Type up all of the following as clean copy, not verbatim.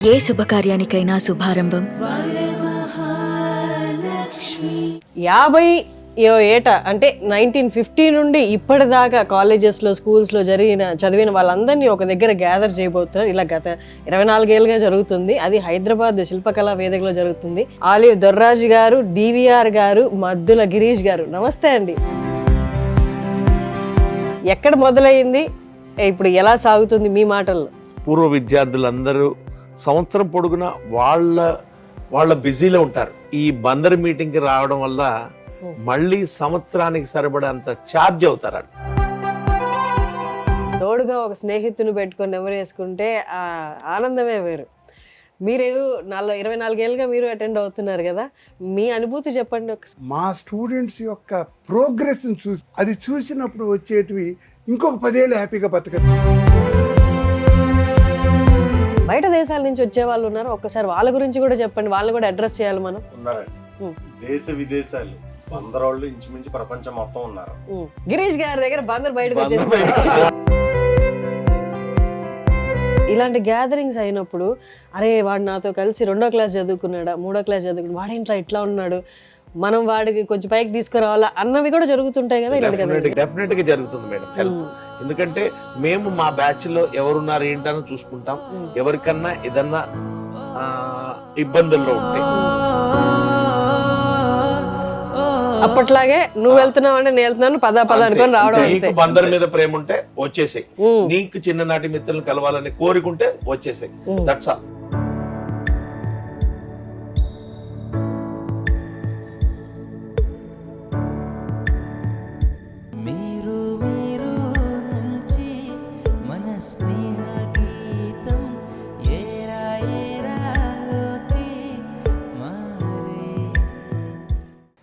ఏ శుభకార్యానికైనా శుభారంభం 50 ఏట అంటే 1950 నుండి ఇప్పటిదాకా కాలేజెస్లో స్కూల్స్లో చదివిన వాళ్ళందరినీ ఒక దగ్గర గ్యాదర్ చేయబోతున్నారు. ఇలా గత 24 ఏళ్ళుగా జరుగుతుంది. అది హైదరాబాద్ శిల్పకళా వేదికలో జరుగుతుంది. ఆలివ్ దొర్రాజు గారు, డివిఆర్ గారు, మద్దుల గిరీష్ గారు, నమస్తే అండి. ఎక్కడ మొదలైంది, ఇప్పుడు ఎలా సాగుతుంది మీ మాటల్లో? పూర్వ విద్యార్థులందరూ సంవత్సరం పొడుగున వాళ్ళ బిజీలో ఉంటారు. ఈ బందర్ మీటింగ్కి రావడం వల్ల మళ్ళీ సంవత్సరానికి సరిపడంత ఛార్జ్ అవుతారు. తోడుగా ఒక స్నేహితుని పెట్టుకొని నెమరేసుకుంటే ఆ ఆనందమే వేరు. మీరు 24 ఏళ్ళుగా మీరు అటెండ్ అవుతున్నారు కదా, మీ అనుభూతి చెప్పండి. మా స్టూడెంట్స్ యొక్క ప్రోగ్రెస్ చూసి అది చూసినప్పుడు వచ్చేటివి ఇంకొక 10 ఏళ్ళు హ్యాపీగా బతకచ్చు. బయట దేశాల నుంచి వచ్చే వాళ్ళు ఉన్నారు, ఒక్కసారి వాళ్ళ గురించి కూడా చెప్పండి. వాళ్ళని కూడా అడ్రస్ చేయాలి మనం. దేశ విదేశాలు బందరోళ్ళు ఇంచుమించు ప్రపంచం మొత్తం ఉన్నారు. గిరీష్ గారి దగ్గర బందర్ బయటకు వచ్చేసి ఇలాంటి గ్యాదరింగ్స్ అయినప్పుడు, అరే వాడు నాతో కలిసి 2వ క్లాస్ చదువుకున్నాడా, 3వ క్లాస్ చదువుకున్నాడు, వాడేంట్రా ఇట్లా ఉన్నాడు, మనం వాడికి కొంచెం పైకి తీసుకురావాలా అన్నవి కూడా జరుగుతుంటాయి కదా. డెఫినెట్ గా జరుగుతుంది మేడం హెల్ప్. ఎందుకంటే మేము మా బ్యాచ్ లో ఎవరున్నారు ఏంటని చూసుకుంటాం. ఎవరికన్నా ఏదన్నా ఇబ్బందుల్లో ఉంటే అప్పట్లాగే నువ్వు వెళ్తున్నావు అంటే నేను వెళ్తున్నాను, పద అనుకొని రావడం. నీకు బందర్ మీద ప్రేమ ఉంటే వచ్చేసాయి, నీకు చిన్ననాటి మిత్రులను కలవాలని కోరుకుంటే వచ్చేసాయి. That's all.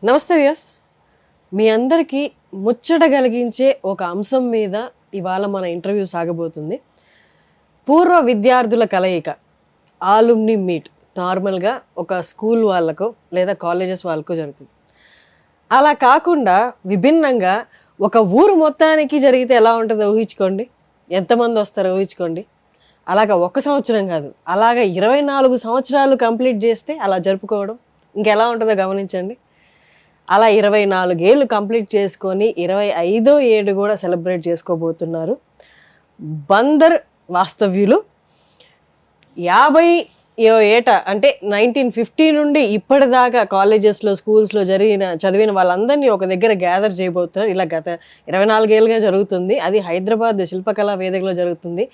నమస్తే వ్యూయర్స్, మీ అందరికీ ముచ్చట కలిగించే ఒక అంశం మీద ఇవాళ మన ఇంటర్వ్యూ సాగబోతుంది. పూర్వ విద్యార్థుల కలయిక, ఆలుమ్ని మీట్. నార్మల్గా ఒక స్కూల్ వాళ్ళకు లేదా కాలేజెస్ వాళ్ళకు జరుగుతుంది. అలా కాకుండా విభిన్నంగా ఒక ఊరు మొత్తానికి జరిగితే ఎలా ఉంటుందో ఊహించుకోండి. ఎంతమంది వస్తారో ఊహించుకోండి. అలాగా 1 సంవత్సరం కాదు, అలాగా 24 సంవత్సరాలు కంప్లీట్ చేస్తే అలా జరుపుకోవడం ఇంకెలా ఉంటుందో గమనించండి. అలా 24 ఏళ్ళు కంప్లీట్ చేసుకొని 25వ ఏడు కూడా సెలబ్రేట్ చేసుకోబోతున్నారు బందర్ వాస్తవ్యులు. 50 ఏట అంటే 1950 నుండి ఇప్పటిదాకా కాలేజెస్లో స్కూల్స్లో చదివిన వాళ్ళందరినీ ఒక దగ్గర గ్యాదర్ చేయబోతున్నారు. ఇలా గత 24 ఏళ్ళుగా జరుగుతుంది. అది హైదరాబాద్ శిల్పకళా వేదికలో జరుగుతుంది.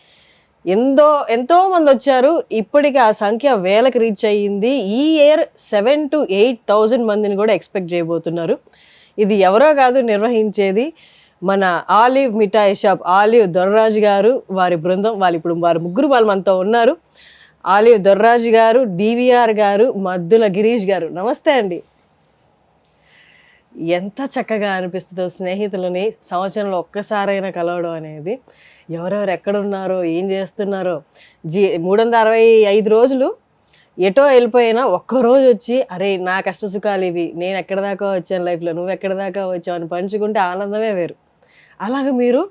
ఎంతో మంది వచ్చారు. ఇప్పటికి ఆ సంఖ్య వేలకు రీచ్ అయ్యింది. ఈ ఇయర్ 7,000 to 8,000 మందిని కూడా ఎక్స్పెక్ట్ చేయబోతున్నారు. ఇది ఎవరో కాదు నిర్వహించేది, మన ఆలివ్ మిఠాయి షాప్ ఆలివ్ దొర్రాజు గారు, వారి బృందం. వారి ముగ్గురు మనతో ఉన్నారు. ఆలివ్ దొర్రాజు గారు, డివిఆర్ గారు, మద్దుల గిరీష్ గారు, నమస్తే అండి. ఎంత చక్కగా అనిపిస్తుందో స్నేహితులని సంవత్సరంలో ఒక్కసారైనా కలవడం అనేది. ఎవరెవరు ఎక్కడున్నారో, ఏం చేస్తున్నారో, 365 రోజులు ఎటో వెళ్ళిపోయినా ఒక్కరోజు వచ్చి, అరే నా కష్ట సుఖాలు ఇవి, నేను ఎక్కడి దాకా వచ్చాను లైఫ్లో, నువ్వు ఎక్కడి దాకా వచ్చావు అని పంచుకుంటే ఆనందమే వేరు. అలాగే మీరు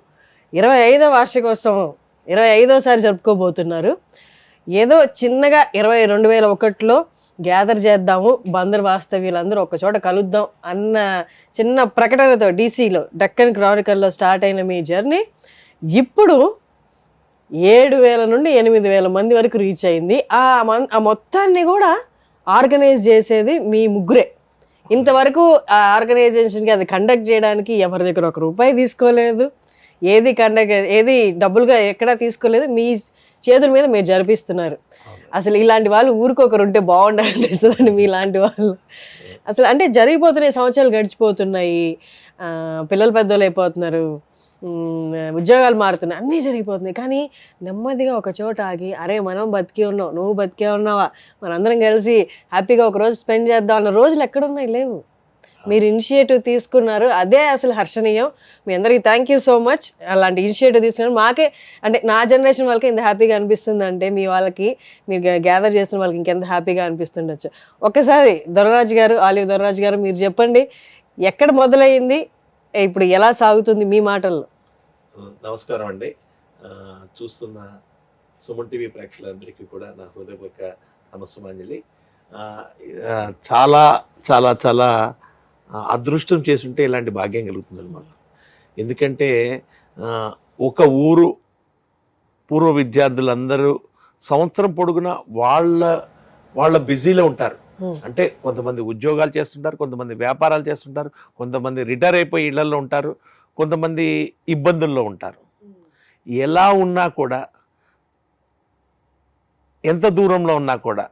25వ వార్షికోత్సవం 25వసారి జరుపుకోబోతున్నారు. ఏదో చిన్నగా 2001లో గ్యాదర్ చేద్దాము, బందర్ వాస్తవ్యులందరూ ఒక చోట కలుద్దాం అన్న చిన్న ప్రకటనతో డీసీలో డక్కన్ క్రానికల్లో స్టార్ట్ అయిన మీ జర్నీ ఇప్పుడు 7,000 నుండి 8,000 మంది వరకు రీచ్ అయింది. ఆ మొత్తాన్ని కూడా ఆర్గనైజ్ చేసేది మీ ముగ్గురే. ఇంతవరకు ఆ ఆర్గనైజేషన్కి అది కండక్ట్ చేయడానికి ఎవరి దగ్గర ₹1 తీసుకోలేదు, ఏది డబ్బులుగా ఎక్కడా తీసుకోలేదు. మీ చేతుల మీద మీరు జరిపిస్తున్నారు. అసలు ఇలాంటి వాళ్ళు ఊరికొకరు ఉంటే బాగుండాలనిపిస్తుందండి. మీలాంటి వాళ్ళు అసలు అంటే జరిగిపోతున్నాయి, సంవత్సరాలు గడిచిపోతున్నాయి, పిల్లలు పెద్దోళ్ళు అయిపోతున్నారు, ఉద్యోగాలు మారుతున్నాయి, అన్నీ జరిగిపోతున్నాయి. కానీ నెమ్మదిగా ఒక చోట ఆగి, అరే మనం బతికే ఉన్నావు, నువ్వు బతికే ఉన్నావా, మనందరం కలిసి హ్యాపీగా ఒక రోజు స్పెండ్ చేద్దాం అన్న రోజులు ఎక్కడున్నాయి? లేవు. మీరు ఇనిషియేటివ్ తీసుకున్నారు, అదే అసలు హర్షణీయం. మీ అందరికీ థ్యాంక్ యూ సో మచ్. అలాంటి ఇనిషియేటివ్ తీసుకున్నారు. మాకే అంటే నా జనరేషన్ వాళ్ళకి ఇంత హ్యాపీగా అనిపిస్తుంది అంటే మీ వాళ్ళకి, మీరు గ్యాదర్ చేస్తున్న వాళ్ళకి ఇంకెంత హ్యాపీగా అనిపిస్తుండొచ్చు. ఒక్కసారి దొర్రాజు గారు, ఆలివ్ దొర్రాజు గారు, మీరు చెప్పండి, ఎక్కడ మొదలైంది, ఇప్పుడు ఎలా సాగుతుంది మీ మాటల్లో? నమస్కారం అండి. చూస్తున్న సుమన్ టీవీ ప్రేక్షకులందరికీ కూడా నా హృదయపూర్వక నమస్సుమాంజలి. చాలా చాలా చాలా అదృష్టం చేసుంటే ఇలాంటి భాగ్యం కలుగుతుంది అన్నమాట. ఎందుకంటే ఒక ఊరు పూర్వ విద్యార్థులందరూ సంవత్సరం పొడుగునా వాళ్ళ బిజీలో ఉంటారు. అంటే కొంతమంది ఉద్యోగాలు చేస్తుంటారు, కొంతమంది వ్యాపారాలు చేస్తుంటారు, కొంతమంది రిటైర్ అయిపోయి ఇళ్లలో ఉంటారు, కొంతమంది ఇబ్బందుల్లో ఉంటారు. ఎలా ఉన్నా కూడా, ఎంత దూరంలో ఉన్నా కూడా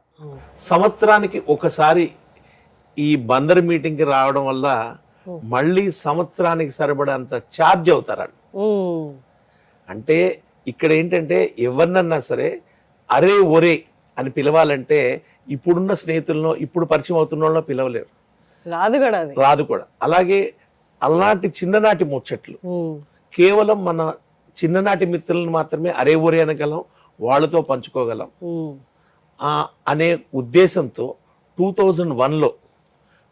సంవత్సరానికి ఒకసారి ఈ బందర్ మీటింగ్కి రావడం వల్ల మళ్ళీ సంవత్సరానికి సరిపడంత ఛార్జ్ అవుతారు. అంటే ఇక్కడ ఏంటంటే ఎవరినన్నా సరే అరే ఒరే అని పిలవాలంటే ఇప్పుడున్న స్నేహితులను, ఇప్పుడు పరిచయం అవుతున్న వాళ్ళని పిలవలేరు, రాదు కూడా. అలాగే అలాంటి చిన్ననాటి ముచ్చట్లు కేవలం మన చిన్ననాటి మిత్రులను మాత్రమే అరే ఒరే అనగలం, వాళ్ళతో పంచుకోగలం అనే ఉద్దేశంతో 2001లో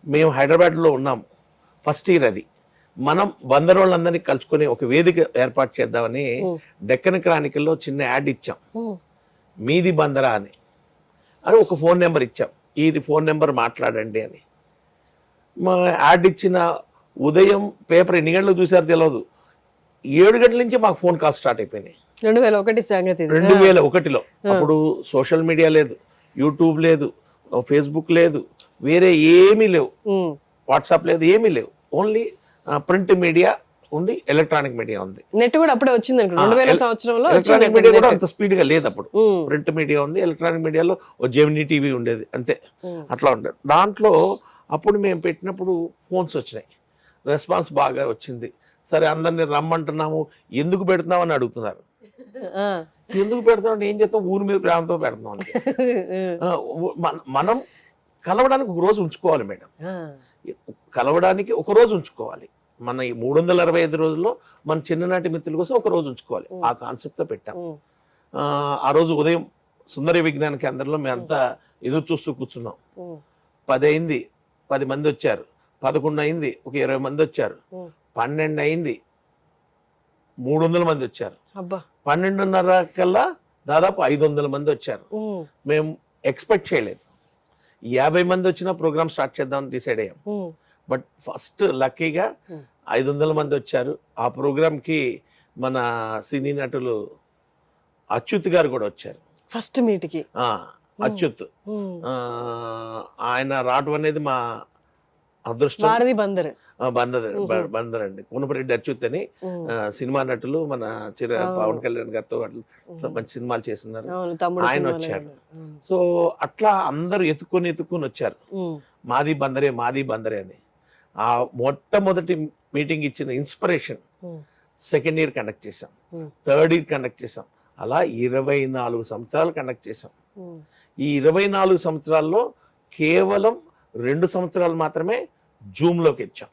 మేము హైదరాబాద్లో ఉన్నాము. ఫస్ట్ ఇయర్ అది. మనం బందర్ వాళ్ళందరినీ కలుసుకొని ఒక వేదిక ఏర్పాటు చేద్దామని డెక్కన్ క్రానికల్లో చిన్న యాడ్ ఇచ్చాం, మీది బందరా అని ఒక ఫోన్ నెంబర్ ఇచ్చాం, ఈ ఫోన్ నెంబర్ మాట్లాడండి అని. మా యాడ్ ఇచ్చిన ఉదయం పేపర్ ఎన్ని గంటలకు చూసారో తెలియదు, 7 గంటల నుంచి మాకు ఫోన్ కాల్ స్టార్ట్ అయిపోయినాయి. 2001 సంగతి. 2001లో అప్పుడు సోషల్ మీడియా లేదు, యూట్యూబ్ లేదు, ఫేస్బుక్ లేదు, వేరే ఏమీ లేవు, వాట్సాప్ లేదు, ఏమీ లేవు. ఓన్లీ ప్రింట్ మీడియా ఉంది, ఎలక్ట్రానిక్ మీడియా ఉంది. నెట్ కూడా అప్పుడే వచ్చింది 2000 సంవత్సరంలో. ఎలక్ట్రానిక్ మీడియా కూడా అంత స్పీడ్ గా లేదు అప్పుడు. ప్రింట్ మీడియా ఉంది, ఎలక్ట్రానిక్ మీడియాలో జెమినీ టీవీ ఉండేది అంతే, అట్లా ఉండేది. దాంట్లో అప్పుడు మేము పెట్టినప్పుడు ఫోన్స్ వచ్చినాయి, రెస్పాన్స్ బాగా వచ్చింది. సరే అందరిని రమ్మంటున్నాము, ఎందుకు పెడుతున్నాం అని అడుగుతున్నారు. ఎందుకు పెడతాం, ఏం చేస్తాం, ఊరి మీద ప్రేమతో పెడతాం అని. మనం కలవడానికి ఒక రోజు ఉంచుకోవాలి మేడం, కలవడానికి ఒక రోజు ఉంచుకోవాలి. మన ఈ 365 రోజుల్లో మన చిన్ననాటి మిత్రుల కోసం ఒక రోజు ఉంచుకోవాలి. ఆ కాన్సెప్ట్ తో పెట్టాం. ఆ రోజు ఉదయం సుందర విజ్ఞాన కేంద్రంలో మేమంతా ఎదురు చూస్తూ కూర్చున్నాం. 10 అయింది, 10 మంది వచ్చారు. 11 అయింది, ఒక 20 మంది వచ్చారు. 12 అయింది, 300 మంది వచ్చారు. 12:30 కల్లా దాదాపు 500 మంది వచ్చారు. మేము ఎక్స్పెక్ట్ చేయలేదు, 50 మంది వచ్చిన ప్రోగ్రామ్ స్టార్ట్ చేద్దామని డిసైడ్ అయ్యాం. బట్ ఫస్ట్ లక్కీగా 500 మంది వచ్చారు. ఆ ప్రోగ్రామ్కి మన సినీ నటులు అచ్యుత్ గారు కూడా వచ్చారు ఫస్ట్ మీట్కి. అచ్యుత్ ఆయన రావడం అనేది మా అదృష్టం. బందర్ అండి, కోనపరెడ్డి అచ్యుత్ అని సినిమా నటులు, మన పవన్ కళ్యాణ్ గారితో మంచి సినిమాలు చేస్తున్నారు, ఆయన వచ్చారు. సో అట్లా అందరూ ఎత్తుకొని వచ్చారు, మాది బందరే మాది బందరే అని. ఆ మొట్టమొదటి మీటింగ్ ఇచ్చిన ఇన్స్పిరేషన్ సెకండ్ ఇయర్ కండక్ట్ చేసాం, థర్డ్ ఇయర్ కండక్ట్ చేసాం, అలా 24 సంవత్సరాలు కండక్ట్ చేసాం. ఈ 24 సంవత్సరాల్లో కేవలం 2 సంవత్సరాలు మాత్రమే జూమ్లోకి ఇచ్చాం.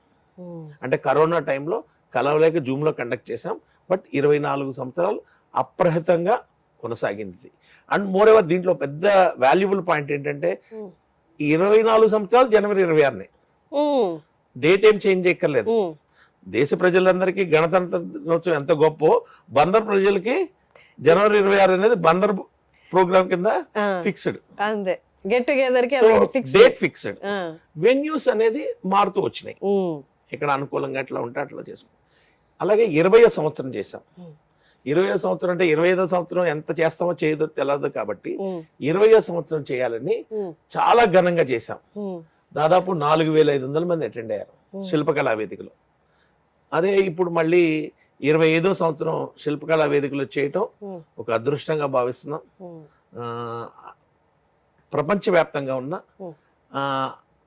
అంటే కరోనా టైంలో కలవలేక జూమ్లో కండక్ట్ చేసాం. బట్ 24 సంవత్సరాలు అప్రహితంగా కొనసాగింది. అండ్ మోర్ ఎవర్ దీంట్లో పెద్ద వాల్యుబుల్ పాయింట్ ఏంటంటే 24 సంవత్సరాలు జనవరి 26నే, డేట్ ఏం చేంజ్ చేయక్కర్లేదు. దేశ ప్రజలందరికీ గణతంత్ర దినోత్సవం ఎంత గొప్ప, బందర్ ప్రజలకి జనవరి 26 అనేది బందర్ ప్రోగ్రామ్ కింద ఫిక్స్డ్, గెట్ టుగెదర్ కి డేట్ ఫిక్స్డ్. వెన్యూస్ అనేది మారుతూ వచ్చినాయి, ఇక్కడ అనుకూలంగా ఎట్లా ఉంటే అట్లా చేసుకున్నాం. అలాగే 20వ సంవత్సరం చేసాం. 20వ సంవత్సరం అంటే 25వ సంవత్సరం ఎంత చేస్తామో చేయదో తెలియదు కాబట్టి 20వ సంవత్సరం చేయాలని చాలా ఘనంగా చేశాం. దాదాపు 4500 మంది అటెండ్ అయ్యారు శిల్పకళా వేదికలో. అదే ఇప్పుడు మళ్ళీ 25వ సంవత్సరం శిల్పకళా వేదికలో చేయటం ఒక అదృష్టంగా భావిస్తున్నాం. ప్రపంచవ్యాప్తంగా ఉన్న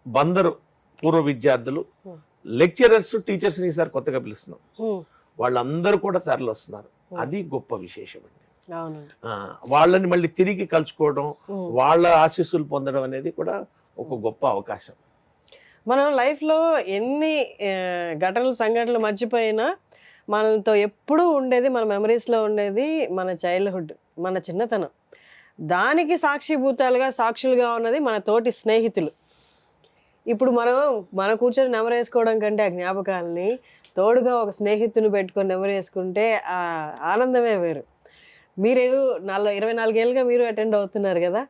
బందరు పూర్వ విద్యార్థులు, లెక్చరర్స్, టీచర్స్ ని ఈసారి కొత్తగా పిలుస్తున్నాం. వాళ్ళందరూ కూడా తరలి వస్తున్నారు, అది గొప్ప విశేషం అండి. వాళ్ళని మళ్ళీ తిరిగి కలుసుకోవడం, వాళ్ళ ఆశీస్సులు పొందడం అనేది కూడా ఒక గొప్ప అవకాశం. మనం లైఫ్లో ఎన్ని ఘటనలు సంఘటనలు మర్చిపోయినా మనతో ఎప్పుడూ ఉండేది, మన మెమరీస్లో ఉండేది మన చైల్డ్హుడ్, మన చిన్నతనం. దానికి సాక్షిభూతాలుగా సాక్షులుగా ఉన్నది మన తోటి స్నేహితులు. ఇప్పుడు మనం కూర్చొని నెమరేసుకోవడం కంటే ఆ జ్ఞాపకాలని తోడుగా ఒక స్నేహితుని పెట్టుకొని నెమరేసుకుంటే ఆ ఆనందమే వేరు. మీరు 24 ఏళ్ళుగా మీరు అటెండ్ అవుతున్నారు కదా,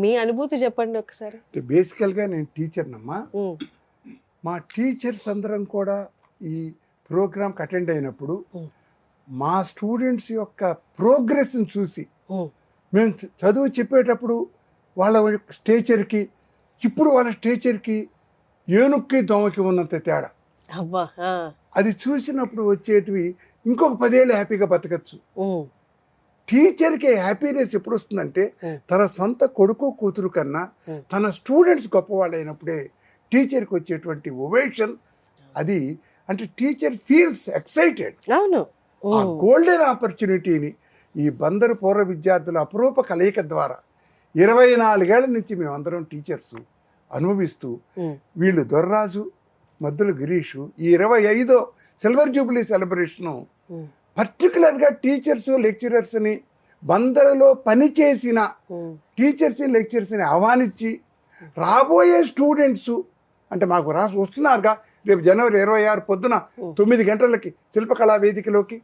మీ అనుభూతి చెప్పండి ఒకసారి. బేసికల్గా నేను టీచర్నమ్మా. మా టీచర్స్ అందరం కూడా ఈ ప్రోగ్రామ్కి అటెండ్ అయినప్పుడు మా స్టూడెంట్స్ యొక్క ప్రోగ్రెస్ని చూసి మేము చదువు చెప్పేటప్పుడు వాళ్ళ స్టేచర్కి ఇప్పుడు వాళ్ళ స్టేచర్కి ఏనుక్కి దోమకి ఉన్నంత తేడా. అబ్బా. అది చూసినప్పుడు వచ్చేటివి ఇంకొక 10 ఏళ్ళు హ్యాపీగా బతకచ్చు. టీచర్కి హ్యాపీనెస్ ఎప్పుడు వస్తుందంటే తన సొంత కొడుకు కూతురు కన్నా తన స్టూడెంట్స్ గొప్పవాళ్ళు అయినప్పుడే టీచర్కి వచ్చేటువంటి ఒవేషన్. అది అంటే టీచర్ ఫీల్స్ ఎక్సైటెడ్. అవును. ఆ గోల్డెన్ ఆపర్చునిటీని ఈ బందరు పూర్వ విద్యార్థుల అపురూప కలయిక ద్వారా 24 ఏళ్ల నుంచి మేమందరం టీచర్స్ అనుభవిస్తూ, వీళ్ళు దొర్రాజు, మద్దుల గిరీషు ఈ 25వ సిల్వర్ జూబ్లీ సెలబ్రేషను పర్టికులర్గా టీచర్స్ లెక్చరర్స్ని బందరులో పనిచేసిన టీచర్స్ లెక్చరర్స్ని ఆహ్వానించి రాబోయే స్టూడెంట్స్ అంటే మాకు వస్తున్నారుగా రేపు జనవరి 26 పొద్దున 9 గంటలకి శిల్పకళా వేదికలోకి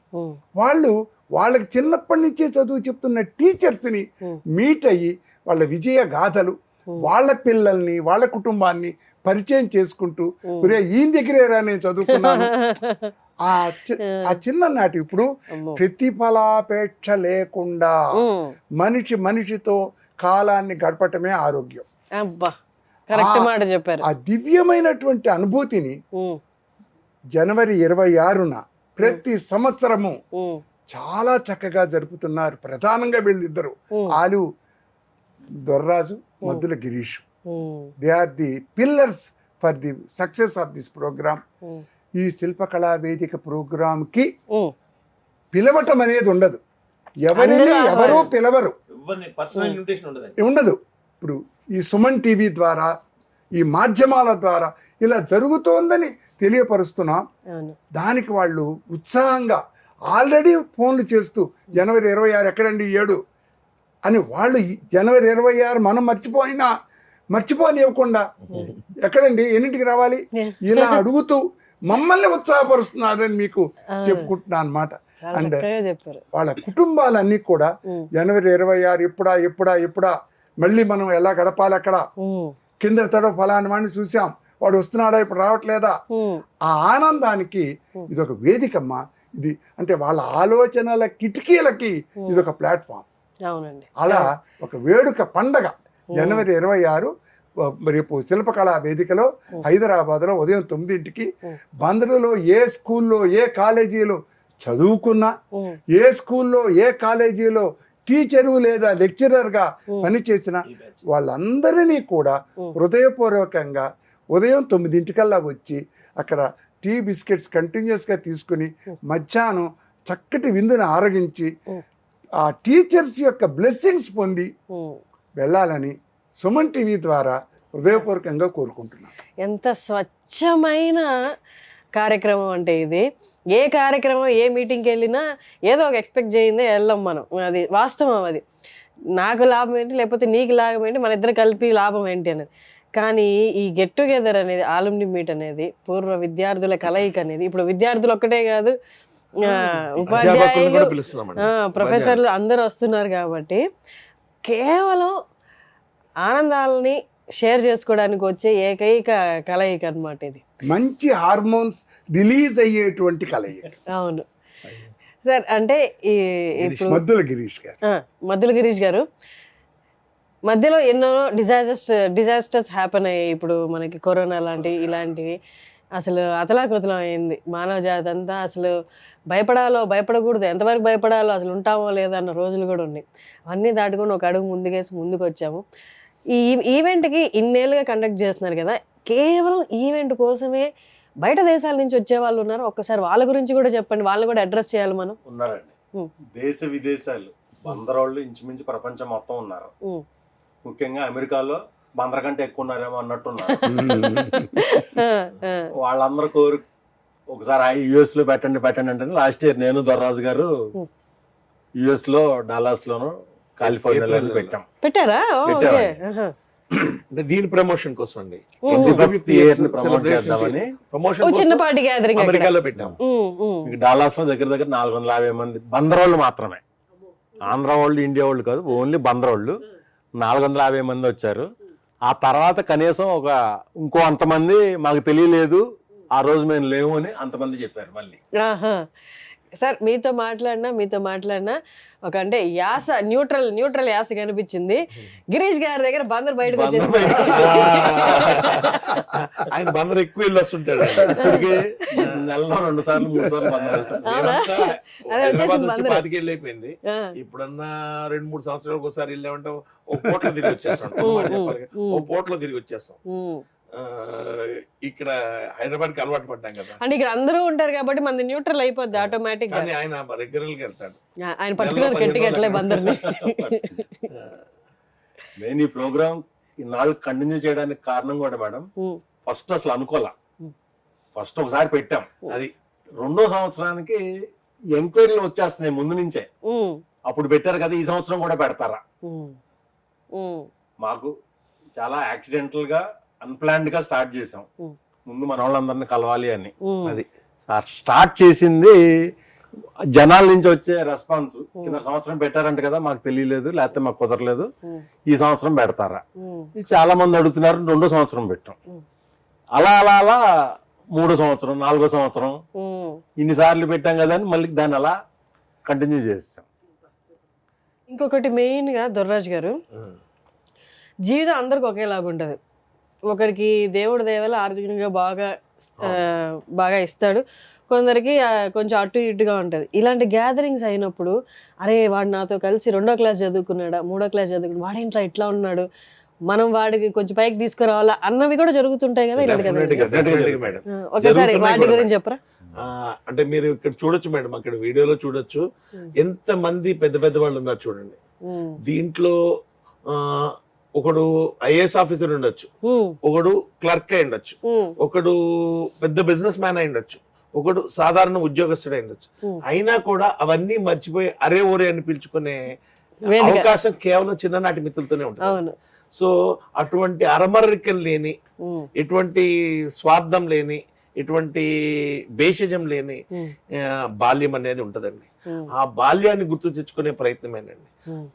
వాళ్ళకి చిన్నప్పటి నుంచే చదువు చెప్తున్న టీచర్స్ని మీట్ అయ్యి వాళ్ళ విజయ గాథలు, వాళ్ళ పిల్లల్ని వాళ్ళ కుటుంబాన్ని పరిచయం చేసుకుంటూ ఈయన దగ్గరేరా నేను చదువుకున్నాను ఆ చిన్ననాటి ఇప్పుడు ప్రతిఫలాపేక్ష లేకుండా మనిషితో కాలాన్ని గడపటమే ఆరోగ్యం. కరెక్ట్ మాట చెప్పారు. ఆ దివ్యమైనటువంటి అనుభూతిని జనవరి 26న ప్రతి సంవత్సరము చాలా చక్కగా జరుపుతున్నారు. ప్రధానంగా వీళ్ళిద్దరు ఆలు దొర్రాజు, Maddula Girish. They are the pillars for the success of this program. ఈ శిల్పకళా వేదిక ప్రోగ్రామ్కి పిలవటం అనేది ఉండదు, ఎవరో పిలవరు, ఉండదు. ఇప్పుడు ఈ సుమన్ టీవీ ద్వారా ఈ మాధ్యమాల ద్వారా ఇలా జరుగుతోందని తెలియపరుస్తున్నాం. దానికి వాళ్ళు ఉత్సాహంగా ఆల్రెడీ ఫోన్లు చేస్తూ జనవరి 26 ఎక్కడండి 7 అని వాళ్ళు జనవరి 26 మనం మర్చిపోనివ్వకుండా ఎక్కడండి ఎన్నింటికి రావాలి ఇలా అడుగుతూ మమ్మల్ని ఉత్సాహపరుస్తున్నారని మీకు చెప్పుకుంటున్నా అన్నమాట. అండ్ వాళ్ళ కుటుంబాలన్నీ కూడా జనవరి 26 ఎప్పుడా మళ్ళీ మనం ఎలా గడపాలి, అక్కడ కింద తడ ఫలాని వాడిని చూసాం, వాడు వస్తున్నాడా ఇప్పుడు రావట్లేదా, ఆ ఆనందానికి ఇదొక వేదికమ్మా. ఇది అంటే వాళ్ళ ఆలోచనల కిటికీలకి ఇదొక ప్లాట్ఫామ్. అలా ఒక వేడుక పండగ జనవరి 26 రేపు శిల్పకళా వేదికలో హైదరాబాద్లో ఉదయం 9ంటికి. బందరులో ఏ స్కూల్లో ఏ కాలేజీలో చదువుకున్నా, ఏ స్కూల్లో ఏ కాలేజీలో టీచరు లేదా లెక్చరర్గా పనిచేసిన వాళ్ళందరినీ కూడా హృదయపూర్వకంగా ఉదయం 9ంటికల్లా వచ్చి అక్కడ టీ బిస్కెట్స్ కంటిన్యూస్గా తీసుకుని మధ్యాహ్నం చక్కటి విందుని ఆరగించి ఆ టీచర్స్ యొక్క బ్లెస్సింగ్స్ పొంది వెళ్ళాలని సుమన్ టీవీ ద్వారా హృదయపూర్వకంగా కోరుకుంటున్నాను. ఎంత స్వచ్ఛమైన కార్యక్రమం అంటే ఇది. ఏ కార్యక్రమం ఏ మీటింగ్కి వెళ్ళినా ఏదో ఒక ఎక్స్పెక్ట్ చేయిందే వెళ్ళాం మనం. అది వాస్తవం. అది నాకు లాభం ఏంటి లేకపోతే నీకు లాభం ఏంటి, మన ఇద్దరు కలిపి లాభం ఏంటి అనేది. కానీ ఈ గెట్ టుగెదర్ అనేది, ఆలుమ్ని మీట్ అనేది, పూర్వ విద్యార్థుల కలయిక అనేది, ఇప్పుడు విద్యార్థులు ఒక్కటే కాదు, ఉపాధ్యాయులు, ప్రొఫెసర్లు అందరూ వస్తున్నారు కాబట్టి కేవలం ఆనందాలని షేర్ చేసుకోవడానికి వచ్చే ఏకైక కలయిక అన్నమాట ఇది. మంచి హార్మోన్స్ రిలీజ్ అయ్యేటువంటి కలయిక. అవును సార్. అంటే మద్దుల గిరీష్ గారు మధ్యలో ఎన్నో డిజాస్టర్స్ హ్యాపెన్ అయ్యాయి. ఇప్పుడు మనకి కరోనా ఇలాంటివి అసలు అతలాకుతలం అయింది మానవ జాతి అంతా. అసలు భయపడకూడదు, ఎంతవరకు భయపడాలో, అసలు ఉంటామో లేదో అన్న రోజులు కూడా ఉన్నాయి. అవన్నీ దాటుకొని ఒక అడుగు ముందుకు వచ్చాము. ఈ ఈవెంట్కి ఇన్నేళ్ళుగా కండక్ట్ చేస్తున్నారు కదా, కేవలం ఈవెంట్ కోసమే బయట దేశాల నుంచి వచ్చే వాళ్ళు ఉన్నారు. ఒక్కసారి వాళ్ళ గురించి కూడా చెప్పండి, వాళ్ళు కూడా అడ్రస్ చేయాలి మనం. ఉన్నారండి, దేశ విదేశాలు బందరోళ్ళు ఇంచుమించు ప్రపంచం మొత్తం ఉన్నారు. ముఖ్యంగా అమెరికాలో బందర కంటే ఎక్కువ ఉన్నారేమో అన్నట్టున్నారు. వాళ్ళందరూ ఒకసారి యుఎస్ లో పెట్టండి అంటే లాస్ట్ ఇయర్ నేను దొర్రాజు గారు యుఎస్ లో డాలాస్ లోను కాలిఫోర్నియాలో పెట్టారా? అంటే దీని ప్రమోషన్ కోసం అండి, చిన్నపాటి గ్యాదరింగ్ అమెరికాలో పెట్టాం. డాలాస్ లో దగ్గర 450 మంది బందరోళ్ళు మాత్రమే. ఆంధ్ర వాళ్ళు ఇండియా వాళ్ళు కాదు, ఓన్లీ బందర్ వాళ్ళు 450 మంది వచ్చారు. ఆ తర్వాత కనీసం ఇంకో అంతమంది మాకు తెలియలేదు, ఆ రోజు మేము లేవు అని అంతమంది చెప్పారు మళ్ళీ. సార్ మీతో మాట్లాడినా ఒక అంటే యాస న్యూట్రల్ యాస కనిపించింది. గిరీష్ గారి దగ్గర బందర్ బయటకు వచ్చేసి ఆయన బందర్ ఎక్కువ వెళ్ళి వస్తుంటాడు. నెలలో 2 సార్లు 3 సార్లు పాతికేళ్ళు అయిపోయింది. ఇప్పుడన్నా 2-3 సంవత్సరాలకు ఒకసారి వెళ్ళామంటే ఒక పోట్లో తిరిగి వచ్చేస్తాం. ఓ పోట్లో తిరిగి వచ్చేస్తాం. ఇక్కడ హైదరాబాద్ కి అలవాటు పడ్డాం కదా, అంటే ఇక్కడ అందరూ ఉంటారు కాబట్టి మనది న్యూట్రల్ అయిపోద్ది ఆటోమేటిక్ గా. ఆయన రెగ్యులర్ గా వెళ్తాడు, ఆయన పర్టికులర్ గట్టిగట్లే బందర్ని. నేను ఈ ప్రోగ్రామ్ ఇన్నాళ్ళు కంటిన్యూ చేయడానికి కారణం కూడా మేడం, ఫస్ట్ అసలు అనుకోలే. ఫస్ట్ ఒకసారి పెట్టాం, అది 2వ సంవత్సరానికి ఎంక్వైరీలు వచ్చేస్తున్నాయి ముందు నుంచే. అప్పుడు పెట్టారు కదా, ఈ సంవత్సరం కూడా పెడతారా? మాకు చాలా యాక్సిడెంటల్ గా అన్ప్లాన్డ్ గా స్టార్ట్ చేసాం. ముందు మన వాళ్ళందరినీ కలవాలి అని. అది స్టార్ట్ చేసింది జనాల నుంచి వచ్చే రెస్పాన్స్. కింద సంవత్సరం పెట్టారంట కదా, మాకు తెలియలేదు, లేకపోతే మాకు కుదరలేదు, ఈ సంవత్సరం పెడతారా? చాలా మంది అడుగుతున్నారు. 2వ సంవత్సరం పెట్టాం. అలా 3వ సంవత్సరం, 4వ సంవత్సరం, ఇన్నిసార్లు పెట్టాం కదా అని మళ్ళీ దాన్ని అలా కంటిన్యూ చేస్తాం. ఇంకొకటి మెయిన్ గా దొర్రాజు గారు, జీవితం అందరికి ఒకేలాగా ఉంటది. ఒకరికి దేవుడి దేవల ఆర్థికంగా బాగా ఇస్తాడు, కొందరికి కొంచెం అటు ఇటుగా ఉంటది. ఇలాంటి గ్యాదరింగ్స్ అయినప్పుడు అరే వాడు నాతో కలిసి 2వ క్లాస్ చదువుకున్నాడా, 3వ క్లాస్ చదువుకున్నాడు, వాడేంట్రా ఇట్లా ఉన్నాడు, మనం వాడికి కొంచెం పైకి తీసుకురావాలా అన్నవి కూడా జరుగుతుంటాయి కదా. ఒకసారి వాటి గురించి చెప్పరా? అంటే మీరు ఇక్కడ చూడొచ్చు మేడం, అక్కడ వీడియోలో చూడొచ్చు ఎంత మంది పెద్ద పెద్ద వాళ్ళు ఉన్నారు చూడండి. దీంట్లో ఒకడు ఐఏఎస్ ఆఫీసర్ ఉండొచ్చు, ఒకడు క్లర్క్ అయి ఉండొచ్చు, ఒకడు పెద్ద బిజినెస్ మ్యాన్ అయి ఉండొచ్చు, ఒకడు సాధారణ ఉద్యోగస్తుడు అయి ఉండొచ్చు. అయినా కూడా అవన్నీ మర్చిపోయి అరే ఓరే అని పిలుచుకునే అవకాశం కేవలం చిన్ననాటి మిత్రులతోనే ఉంటుంది. సో అటువంటి అరమరికలు లేని, ఎటువంటి స్వార్థం లేని, ఎటువంటి భేషజం లేని బాల్యం అనేది ఉంటదండి. ఆ బాల్యాన్ని గుర్తు తెచ్చుకునే ప్రయత్నమేనండి.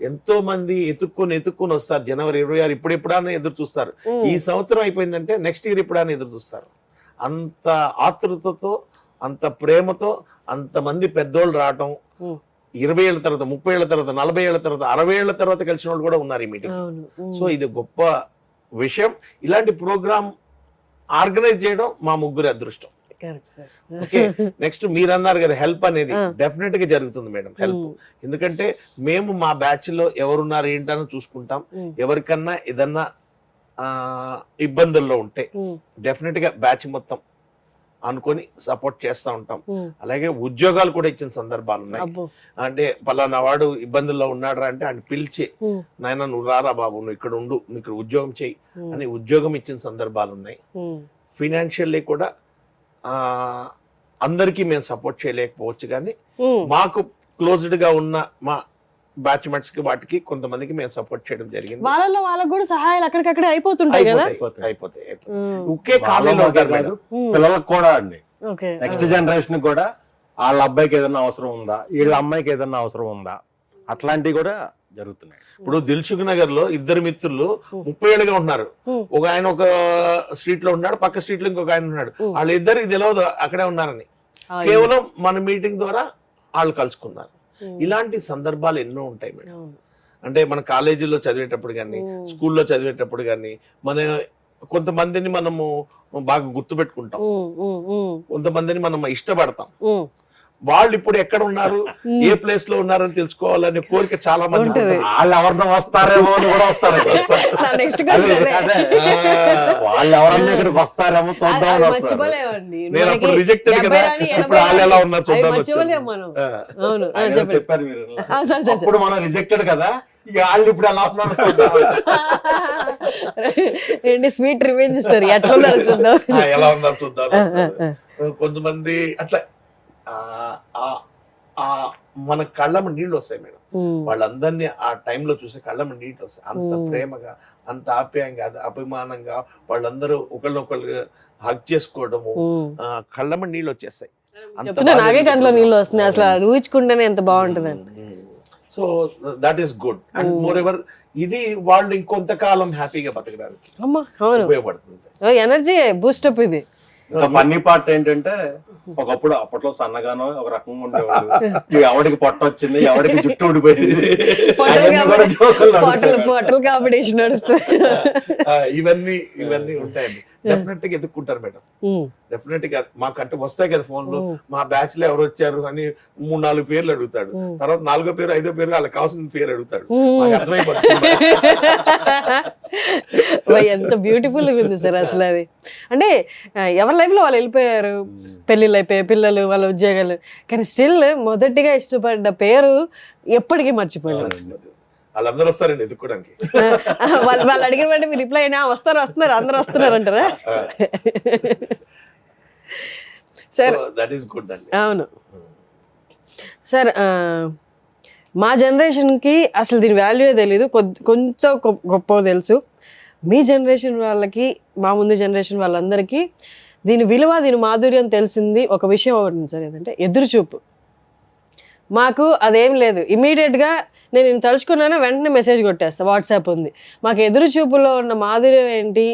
ఎంతో మంది ఎత్తుక్కొని వస్తారు. జనవరి 26 ఇప్పుడెప్పుడన్నా ఎదురు చూస్తారు. ఈ సంవత్సరం అయిపోయిందంటే నెక్స్ట్ ఇయర్ ఎప్పుడన్నా ఎదురు చూస్తారు. అంత ఆతృతతో, అంత ప్రేమతో అంతమంది పెద్దోళ్ళు రావటం, 20 ఏళ్ల తర్వాత, 30 ఏళ్ల తర్వాత, 40 ఏళ్ల తర్వాత, 60 ఏళ్ల తర్వాత కలిసిన వాళ్ళు కూడా ఉన్నారు ఈ మీటింగ్. సో ఇది గొప్ప విషయం. ఇలాంటి ప్రోగ్రామ్ ఆర్గనైజ్ చేయడం మా ముగ్గురి అదృష్టం. ఓకే, నెక్స్ట్ మీరు అన్నారు కదా హెల్ప్ అనేది డెఫినెట్ గా జరుగుతుంది మేడం. హెల్ప్ ఎందుకంటే మేము మా బ్యాచ్ లో ఎవరున్నారు ఏంటని చూసుకుంటాం. ఎవరికన్నా ఏదన్నా ఇబ్బందుల్లో ఉంటే డెఫినెట్ గా బ్యాచ్ మొత్తం అనుకొని సపోర్ట్ చేస్తూ ఉంటాం. అలాగే ఉద్యోగాలు కూడా ఇచ్చిన సందర్భాలు ఉన్నాయి. అంటే పలానా వాడు ఇబ్బందుల్లో ఉన్నాడు అంటే ఆయన పిలిచి, నాయన నువ్వు రారా బాబు, నువ్వు ఇక్కడ ఉండు, నువ్వు ఇక్కడ ఉద్యోగం చెయ్యి అని ఉద్యోగం ఇచ్చిన సందర్భాలు ఉన్నాయి. ఫైనాన్షియల్లీ కూడా అందరికీ మేము సపోర్ట్ చేయలేకపోవచ్చు, కానీ మాకు క్లోజ్డ్ గా ఉన్న మా బ్యాచ్మెంట్స్ కి వాటికి కొంతమందికి మేము సపోర్ట్ చేయడం జరిగింది. వాళ్ళకు కూడా సహాయాలు అక్కడికక్కడే అయిపోతుంటాయి కదా. అయిపోతాయి. ఒకే కాలేజీలో పిల్లలకు కూడా అండి, నెక్స్ట్ జనరేషన్ కూడా వాళ్ళ అబ్బాయికి ఏదైనా అవసరం ఉందా, వీళ్ళ అమ్మాయికి ఏదైనా అవసరం ఉందా, అట్లాంటివి కూడా జరుగుతున్నాయి. ఇప్పుడు దిల్సుఖ్ నగర్ లో 2 మిత్రులు 30 ఏళ్ళుగా ఉన్నారు. ఒక ఆయన ఒక స్ట్రీట్ లో ఉన్నాడు, పక్క స్ట్రీట్ లో ఇంకొక ఆయన ఉన్నాడు. వాళ్ళిద్దరికి తెలియదు అక్కడే ఉన్నారని, కేవలం మన మీటింగ్ ద్వారా వాళ్ళు కలుసుకున్నారు. ఇలాంటి సందర్భాలు ఎన్నో ఉంటాయి మేడం. అంటే మన కాలేజీలో చదివేటప్పుడు కానీ, స్కూల్లో చదివేటప్పుడు కానీ, మన కొంతమందిని మనము బాగా గుర్తుపెట్టుకుంటాం, కొంతమందిని మనం ఇష్టపడతాం. వాళ్ళు ఇప్పుడు ఎక్కడ ఉన్నారు, ఏ ప్లేస్ లో ఉన్నారని తెలుసుకోవాలనే కోరిక చాలా మంది. వాళ్ళు ఎవరినో వస్తారేమో అని కూడా వస్తారు. వాళ్ళు ఎవరన్నా ఇక్కడికి వస్తారేమో చూద్దాం. నేను అప్పుడు రిజెక్టెడ్ కదా, ఇప్పుడు వాళ్ళు ఎలా ఉన్నారు చూద్దాం చెప్పారు మీరు. ఇప్పుడు మనం రిజెక్టెడ్ కదా, వాళ్ళు ఇప్పుడు ఎలా ఉన్నారు చూద్దాం. స్వీట్ రివెంజ్ స్టోరీ, ఎలా ఉన్నారు చూద్దాం. కొంతమంది అట్లా మన కళ్ళమ్మ నీళ్ళు వస్తాయి మేడం. వాళ్ళందరినీ ఆ టైంలో చూసే కళ్ళమ్మ నీళ్ళు వస్తాయి. అంత ప్రేమగా, అంత ఆప్యాయంగా, అభిమానంగా వాళ్ళందరూ ఒకళ్ళొకళ్ళు హగ్ చేసుకోవడము, కళ్ళమ్మ నీళ్ళు వచ్చేస్తాయి. నాకే కంట్లో నీళ్ళు వస్తున్నాయి. అసలు అది ఊహించుకుంటేనే ఎంత బాగుంటుందండి. So that is good and more ever ఇది వాళ్ళు ఇంకొంతకాలం హ్యాపీగా బతకడానికి అమ్మా అవును ఉపయోగపడుతుంది. ఎనర్జీ బూస్టప్ ఇది. ఇంకా ఫన్నీ పార్ట్ ఏంటంటే ఒకప్పుడు అప్పట్లో సన్నగానో ఒక రకంగా ఉండేవాడు, ఎవడికి పొట్ట వచ్చింది, ఎవడికి జుట్టు ఊడిపోయింది, బాటిల్ కాంపిటీషన్ నడుస్తుంది. ఇవన్నీ ఉంటాయండి. డెఫినెట్ గా ఎదుక్కుంటారు మేడం, డెఫినెట్ గా మాకంటే వస్తాయి కదా ఫోన్లు, మా బ్యాచ్ లో ఎవరు వచ్చారు అని 3-4 పేర్లు అడుగుతాడు, తర్వాత 4వ పేరు 5వ పేరు వాళ్ళకి కావాల్సిన పేరు అడుగుతాడు. ఎంత బ్యూటిఫుల్ ఉంది సార్ అసలు అది. అంటే ఎవరి లైఫ్ లో వాళ్ళు వెళ్ళిపోయారు, పెళ్లిళ్ళు అయిపోయాయి, పిల్లలు, వాళ్ళ ఉద్యోగాలు, కానీ స్టిల్ మొదటిగా ఇష్టపడ్డ పేరు ఎప్పటికీ మర్చిపోయారు. వాళ్ళందరూ వస్తారండి ఎదుక్కోవడానికి. వాళ్ళు అడిగిన వెంటనే మీరు రిప్లై అయినా వస్తున్నారు అందరూ వస్తున్నారు అంటారా సార్? దట్ ఈస్ గుడ్ అండి. అవును సార్, మా జనరేషన్కి అసలు దీని వాల్యూయే తెలీదు, కొంచెం గొప్ప తెలుసు. మీ జనరేషన్ వాళ్ళకి, మా ముందు జనరేషన్ వాళ్ళందరికీ దీని విలువ, దీని మాధుర్యం తెలిసింది ఒక విషయం ఒకటి సార్, ఏంటంటే ఎదురుచూపు. మాకు అదేం లేదు, ఇమీడియట్గా నేను తలుచుకున్నాను వెంటనే మెసేజ్ కొట్టేస్తా, వాట్సాప్ ఉంది. మాకు ఎదురు చూపులో ఉన్న మాధుర్యం ఏంటి,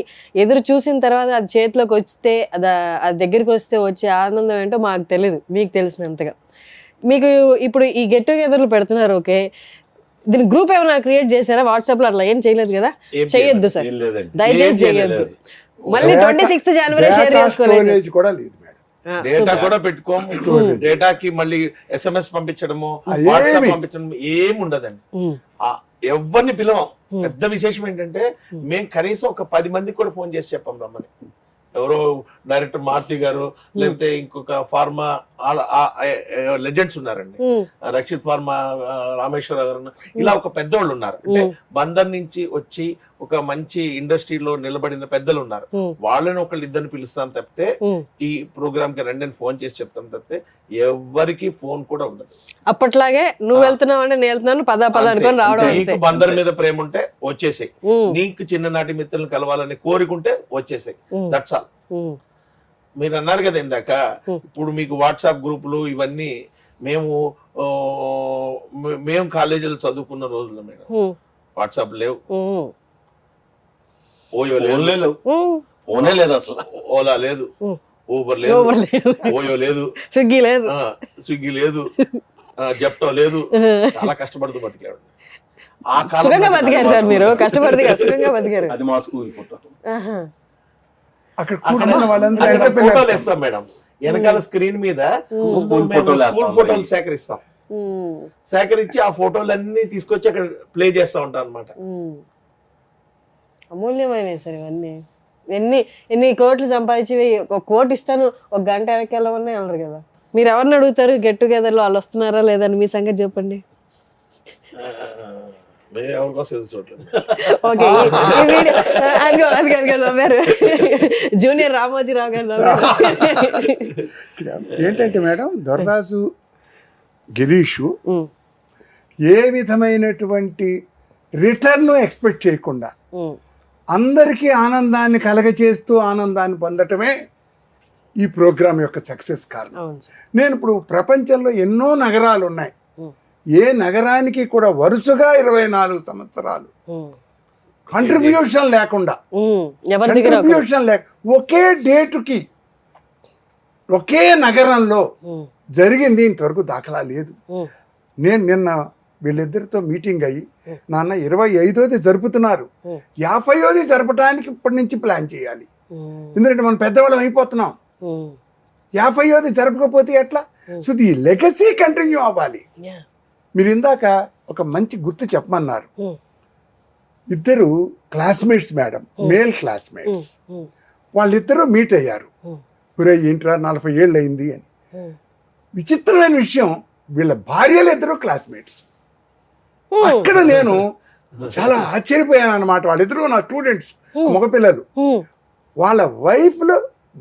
ఎదురు చూసిన తర్వాత అది చేతిలోకి వస్తే అది దగ్గరికి వస్తే వచ్చే ఆనందం ఏంటో మాకు తెలీదు, మీకు తెలిసినంతగా. మీకు ఇప్పుడు ఈ గెట్ టుగెదర్లు పెడుతున్నారు, ఓకే, దీని గ్రూప్ ఏమైనా క్రియేట్ చేశారా వాట్సాప్లో? అట్లా ఏం చేయలేదు కదా, చేయొద్దు సార్, దయచేసి చేయొద్దు. మళ్ళీ 26th జనవరి షేర్ చేసుకోలేదు కూడా లేదు, డేటా కూడా పెట్టుకోము, డేటాకి మళ్ళీ SMS పంపించడము, వాట్సాప్ పంపించడం ఏమి ఉండదండి. ఎవరిని పిలవం. పెద్ద విశేషం ఏంటంటే మేము కనీసం ఒక 10 మందికి కూడా ఫోన్ చేసి చెప్పాం రమ్మని. ఎవరో డైరెక్టర్ మారుతి గారు, లేకపోతే ఇంకొక ఫార్మా లెజెండ్స్ ఉన్నారండి, రక్షిత్ ఫార్మా రామేశ్వర గారు, ఇలా ఒక పెద్దవాళ్ళు ఉన్నారు. అంటే బందర్ నుంచి వచ్చి ఒక మంచి ఇండస్ట్రీలో నిలబడిన పెద్దలు ఉన్నారు. వాళ్ళని ఒకళ్ళు ఇద్దరిని పిలుస్తాం తప్పితే, ఈ ప్రోగ్రామ్ కి రండి ఫోన్ చేసి చెప్తాం తప్పితే ఎవరికి ఫోన్ కూడా ఉండదు. అప్పట్లాగే నువ్వు వెళ్తున్నావు అంటే నేను వెళ్తున్నాను, పద అనుకొని రావడం. నీకు బందర్ మీద ప్రేమ ఉంటే వచ్చేసాయి, నీకు చిన్ననాటి మిత్రులను కలవాలని కోరుకుంటే వచ్చేసాయి, దట్స్ ఆల్. మీరు అన్నారు కదా ఇందాక, ఇప్పుడు మీకు వాట్సాప్ గ్రూపులు ఇవన్నీ, మేము కాలేజీలో చదువుకున్న రోజుల్లో మేడం వాట్సాప్ లేవు, ఓయో లేదు, ఫోనే లేదు అసలు, ఓలా లేదు, ఊబర్ లేదు, ఓయో లేదు, స్విగ్గీ లేదు, స్విగ్గీ లేదు, జెప్టో లేదు. చాలా కష్టపడుతూ బతికాడు. ఆ సుఖంగా బతికారు సార్ మీరు, కష్టపడితే సుఖంగా బతికారు. అది మా స్కూల్ ఫోటో. అక్కడ ఫోటోలు వేస్తాం మేడం, వెనకాల స్క్రీన్ మీద స్కూల్ ఫోటోలు సేకరిస్తాం, సేకరించి ఆ ఫోటోలన్నీ తీసుకొచ్చి అక్కడ ప్లే చేస్తా ఉంటాం అనమాట. అమూల్యమైనవి సార్ ఇవన్నీ. ఎన్ని కోట్లు సంపాదించి ఒక కోటి ఇస్తాను, ఒక గంట వెనక్కి వెళ్ళమన్నా వెళ్ళరు కదా. మీరు ఎవరిని అడుగుతారు గెట్ టుగెదర్లో, వాళ్ళు వస్తున్నారా లేదని మీ సంగతి చెప్పండి. ఓకే, నవ్వారు జూనియర్ రామోజీరావు గారు నవ్వారు. ఏంటంటే మేడం, దొరదాసు గిరీషు ఏ విధమైనటువంటి రిటర్న్ ఎక్స్పెక్ట్ చేయకుండా అందరికీ ఆనందాన్ని కలగచేస్తూ ఆనందాన్ని పొందటమే ఈ ప్రోగ్రాం యొక్క సక్సెస్ కారణం. నేను ఇప్పుడు ప్రపంచంలో ఎన్నో నగరాలు ఉన్నాయి, ఏ నగరానికి కూడా వరుసగా 24 సంవత్సరాలు కంట్రిబ్యూషన్ లేకుండా, ఒకే డేటుకి ఒకే నగరంలో జరిగింది ఇంతవరకు దాఖలా లేదు. నేను నిన్న వీళ్ళిద్దరితో మీటింగ్ అయ్యి, నాన్న 25వ జరుపుతున్నారు, 50వ జరపడానికి ఇప్పటి నుంచి ప్లాన్ చేయాలి, ఎందుకంటే మనం పెద్దవాళ్ళం అయిపోతున్నాం, 50వ జరపకపోతే ఎట్లా? సో ఈ లెగసీ కంటిన్యూ అవ్వాలి. మీరు ఇందాక ఒక మంచి గుర్తు చెప్పమన్నారు, ఇద్దరు క్లాస్మేట్స్ మేడం, మేల్ క్లాస్మేట్స్, వాళ్ళిద్దరూ మీట్ అయ్యారు. ఏంట్రా 40 ఏళ్ళు అయింది అని. విచిత్రమైన విషయం, వీళ్ళ భార్యలు ఇద్దరు క్లాస్మేట్స్. అక్కడ నేను చాలా ఆశ్చర్యపోయాను అనమాట. వాళ్ళిద్దరూ నా స్టూడెంట్స్, మగపిల్లలు. వాళ్ళ వైఫ్లు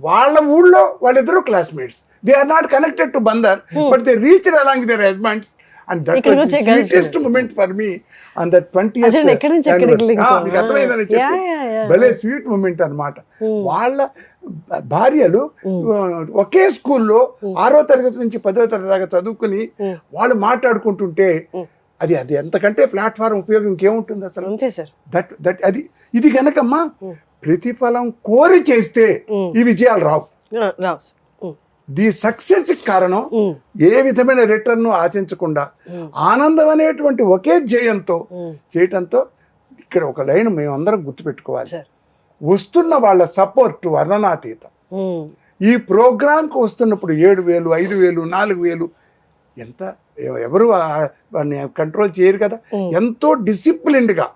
వాళ్ళ ఊళ్ళో వాళ్ళిద్దరూ classmates. They are not connected to Bandar, but they reached along their husbands. And that was the sweetest moment for me on that 20th anniversary. మీకు అర్థమైందని చెప్పి భలే స్వీట్ మూమెంట్ అనమాట. వాళ్ళ భార్యలు ఒకే స్కూల్లో 6వ తరగతి నుంచి 10వ తరగతి దాకా చదువుకుని వాళ్ళు మాట్లాడుకుంటుంటే అది అది ఎంతకంటే ప్లాట్ఫారం ఉపయోగం ఇంకేముంటుంది అసలు. అంతే సార్. దట్ అది ఇది కనుకమ్మా ప్రతిఫలం కోరి చేస్తే ఈ విజయాలు రావు. రావు సార్. ది సక్సెస్ కారణం ఏ విధమైన రిటర్న్ ఆశించకుండా ఆనందం అనేటువంటి ఒకే ధ్యేయంతో చేయటంతో ఇక్కడ ఒక లైన్ మేమందరం గుర్తుపెట్టుకోవాలి. వస్తున్న వాళ్ళ సపోర్ట్ వర్ణనాతీతం. ఈ ప్రోగ్రాంకి వస్తున్నప్పుడు 7,000, 5,000, 4,000 ఎంత ఎవరు వాడిని కంట్రోల్ చేయరు కదా. ఎంతో డిసిప్లిన్డ్గా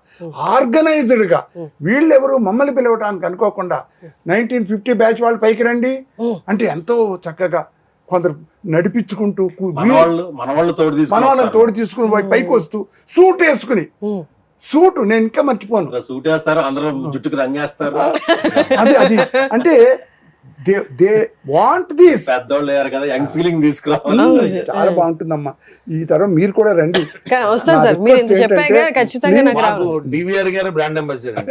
ఆర్గనైజ్డ్గా వీళ్ళెవరు మమ్మల్ని పిలవటానికి అనుకోకుండా 1950 బ్యాచ్ వాళ్ళు పైకి రండి అంటే ఎంతో చక్కగా కొందరు నడిపించుకుంటూ మనవాళ్ళని తోడు తీసుకుని పైకి వస్తూ సూట్ వేసుకుని సూట్ నేను ఇంకా మర్చిపోను సూట్ వేస్తారు, అందరూ జుట్టుకు రంగేస్తారు. అది అది అంటే దే వాంట్ దిస్. పెద్దోళ్ళు అయ్యారు కదా, యంగ్ ఫీలింగ్ తీసుకురావాలి. చాలా బాగుంటుందమ్మా. ఈ తరం మీరు కూడా రండి. వస్తాను సార్, మీరు ఇంత చెప్పాక ఖచ్చితంగా నాకు రావు. డివిఆర్ గారు బ్రాండ్ అంబాసిడర్.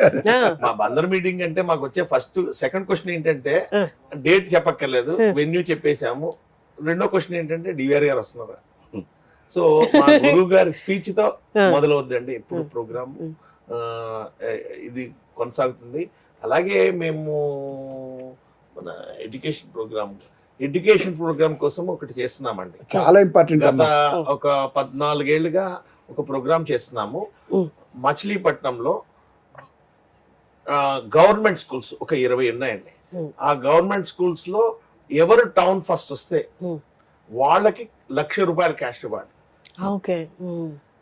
మా బందర్ మీటింగ్ అంటే మాకు వచ్చే సెకండ్ క్వశ్చన్ ఏంటంటే డేట్ చెప్పక్కర్లేదు, వెన్యూ చెప్పేసాము. రెండో క్వశ్చన్ ఏంటంటే డివిఆర్ గారు వస్తున్నారా. సో మా గురువు గారి స్పీచ్ తో మొదలవుద్దండి ఇప్పుడు ప్రోగ్రామ్. ఇది కొనసాగుతుంది. అలాగే మేము మన ఎడ్యుకేషన్ ప్రోగ్రామ్ కోసం ఒకటి చేస్తున్నామండి. చాలా ఇంపార్టెంట్. గత ఒక 14 ఏళ్ళుగా ఒక ప్రోగ్రామ్ చేస్తున్నాము. మచిలీపట్నంలో గవర్నమెంట్ స్కూల్స్ ఒక 20 ఉన్నాయండి. ఆ గవర్నమెంట్ స్కూల్స్ లో ఎవరు టౌన్ ఫస్ట్ వస్తే వాళ్ళకి ₹1,00,000 క్యాష్ రివార్డ్.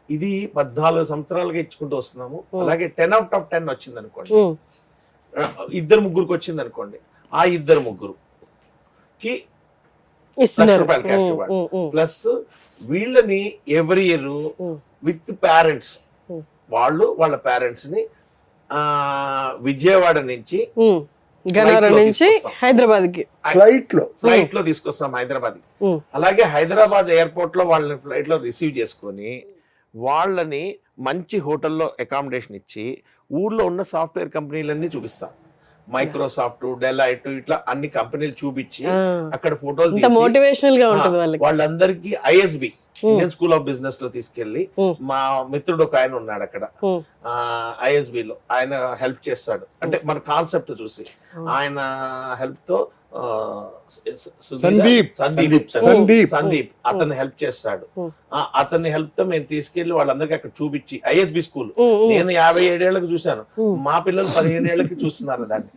ఇది 14 సంవత్సరాలుగా ఇచ్చుకుంటూ వస్తున్నాము. అలాగే 10 out of 10 వచ్చింది అనుకోండి, 2-3 వచ్చింది అనుకోండి, ఆ 2-3కి ₹1,00,000 క్యాష్ రివార్డ్. ప్లస్ వీళ్ళని ఎవ్రీ ఇయర్ విత్ పేరెంట్స్ వాళ్ళ పేరెంట్స్ ని విజయవాడ నుంచి హైదరాబాద్ కి ఫ్లైట్ లో తీసుకొస్తాం హైదరాబాద్ కి. అలాగే హైదరాబాద్ ఎయిర్పోర్ట్ లో వాళ్ళని ఫ్లైట్ లో రిసీవ్ చేసుకొని వాళ్ళని మంచి హోటల్లో అకామిడేషన్ ఇచ్చి ఊర్లో ఉన్న సాఫ్ట్వేర్ కంపెనీలన్నీ చూపిస్తాం. మైక్రోసాఫ్ట్, డెలైట్ ఇట్లా అన్ని కంపెనీలు చూపించి అక్కడ ఫోటోలు మోటివేషనల్ గా ఉంటుంది. వాళ్ళందరికీ ISB Indian school of business లో తీసుకెళ్లి మా మిత్రుడు ఒక ఆయన ఉన్నాడు అక్కడ ఐఎస్బి లో, ఆయన హెల్ప్ చేస్తాడు. అంటే మన కాన్సెప్ట్ చూసి ఆయన హెల్ప్ తో సందీప్ అతన్ని హెల్ప్ చేస్తాడు. అతన్ని హెల్ప్ తో మేము తీసుకెళ్లి వాళ్ళందరికీ అక్కడ చూపించి ఐఎస్బి స్కూల్ నేను 57 ఏళ్లకు చూశాను, మా పిల్లలు 15 ఏళ్లకి చూస్తున్నారు దాన్ని.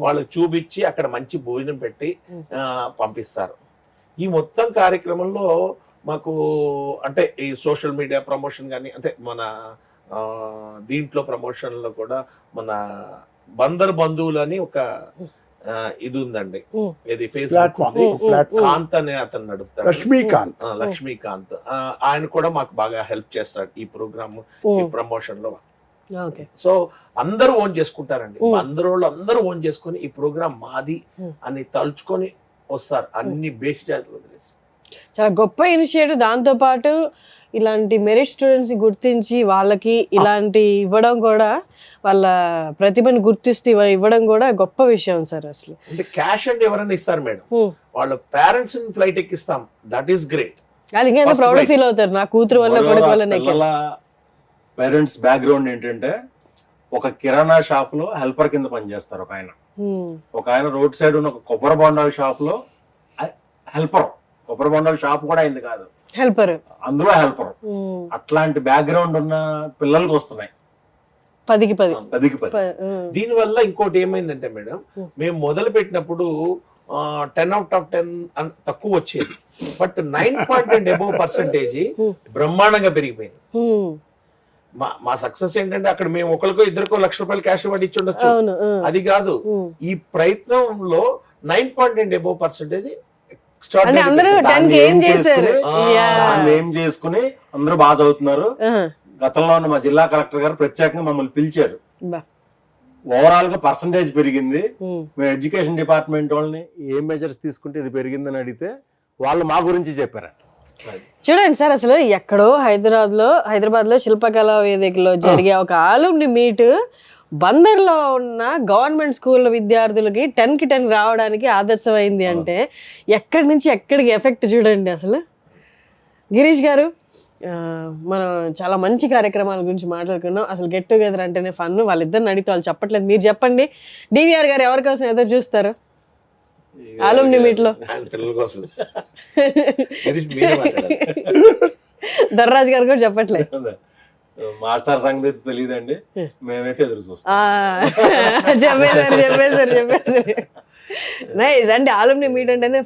వాళ్ళకి చూపించి అక్కడ మంచి భోజనం పెట్టి పంపిస్తారు. ఈ మొత్తం కార్యక్రమంలో మాకు అంటే ఈ సోషల్ మీడియా ప్రమోషన్ కానీ, అంటే మన దీంట్లో ప్రమోషన్ లో కూడా మన బందర్ బంధువులు అని ఒక ఇది ఉందండి. ఇది ఫేస్బుక్ కాంత్ అనే అతను నడుపుతాడు, లక్ష్మీకాంత్. ఆయన కూడా మాకు బాగా హెల్ప్ చేస్తాడు ఈ ప్రోగ్రామ్ ఈ ప్రమోషన్ లో. సో అందరూ ఓన్ చేసుకుంటారండి. అందరూ ఓన్ చేసుకుని ఈ ప్రోగ్రామ్ మాది అని తలుచుకొని వస్తారు, అన్ని బేషజాలు వదిలేసి. చాలా గొప్ప ఇనిషియేటివ్. దాంతో పాటు ఇలాంటి మెరిట్ స్టూడెంట్స్ గుర్తించి వాళ్ళకి ఇలాంటి ఇవ్వడం కూడా, వాళ్ళ ప్రతిభను గుర్తిస్తూ ఇవ్వడం కూడా గొప్ప విషయం సార్. అసలు అంటే క్యాష్ అంటే ఎవరైనా ఇస్తారు మేడం, వాళ్ళ పేరెంట్స్ ఫ్లైట్ ఎక్కిస్తాం, దట్ ఈస్ గ్రేట్. అది ఇంకా ప్రౌడ్ ఫీల్ అవుతారు, నా కూతురు వల్ల కొడుకు వల్ల. పేరెంట్స్ బ్యాక్గ్రౌండ్ ఏంటంటే ఒక కిరాణా షాప్ లో హెల్పర్ కింద పనిచేస్తారు ఒక ఆయన రోడ్ సైడ్ ఉన్న ఒక కొబ్బరి బొండాల షాప్ లో హెల్పర్. కొబ్బరి బొండాల షాప్ కూడా అయింది కాదు, హెల్పర్, అందులో హెల్పర్. అట్లాంటి బ్యాక్గ్రౌండ్ ఉన్న పిల్లలకి వస్తున్నాయి 10కి 10. దీని వల్ల ఇంకోటి ఏమైందంటే మేడం, మేము మొదలు పెట్టినప్పుడు 10 out of 10 తక్కువ వచ్చేది, బట్ 9% అబోవ్ పర్సెంటేజ్ బ్రహ్మాండంగా పెరిగిపోయింది. మా సక్సెస్ ఏంటంటే అక్కడ మేము ఒకరికో ఇద్దరికో ₹1,00,000 క్యాష్ ఇవ్వడి ఇచ్చి ఉండొచ్చు, అది కాదు. ఈ ప్రయత్నంలో 9% అబోవ్ పర్సెంటేజ్ ఏం చేసుకుని అందరూ బాగా చదువుతున్నారు. గతంలో ఉన్న మా జిల్లా కలెక్టర్ గారు ప్రత్యేకంగా మమ్మల్ని పిలిచారు. ఓవరాల్ గా పర్సంటేజ్ పెరిగింది. మేము ఎడ్యుకేషన్ డిపార్ట్మెంట్ వాళ్ళని ఏం మెజర్స్ తీసుకుంటే ఇది పెరిగిందని అడిగితే వాళ్ళు మా గురించి చెప్పారు. చూడండి సార్, అసలు ఎక్కడో హైదరాబాద్ లో శిల్పకళా వేదికలో జరిగే ఒక ఆలుమ్ని మీట్ బందర్లో ఉన్న గవర్నమెంట్ స్కూల్ విద్యార్థులకి 10కి 10 రావడానికి ఆదర్శమైంది అంటే ఎక్కడి నుంచి ఎక్కడికి ఎఫెక్ట్ చూడండి. అసలు గిరీష్ గారు, మనం చాలా మంచి కార్యక్రమాల గురించి మాట్లాడుకున్నాం. అసలు గెట్ టుగెదర్ అంటేనే ఫన్. వాళ్ళిద్దరిని అడిగితే వాళ్ళు చెప్పట్లేదు, మీరు చెప్పండి. డివిఆర్ గారు ఎవరి కోసం ఎదురు చూస్తారు ఆలుమ్ని మీట్ లో? ఆయన పిల్లల కోసం మీరే మాట్లాడాలి. ధర్రాజ్ గారు కూడా చెప్పట్లేదు. మాస్టర్ సంగతి తెలియదండి, మేమైతే ఎదురు చూస్తాం. చెప్పేశారు. నైస్. అంటే ఆలుమ్ని మీట్ అంటేనే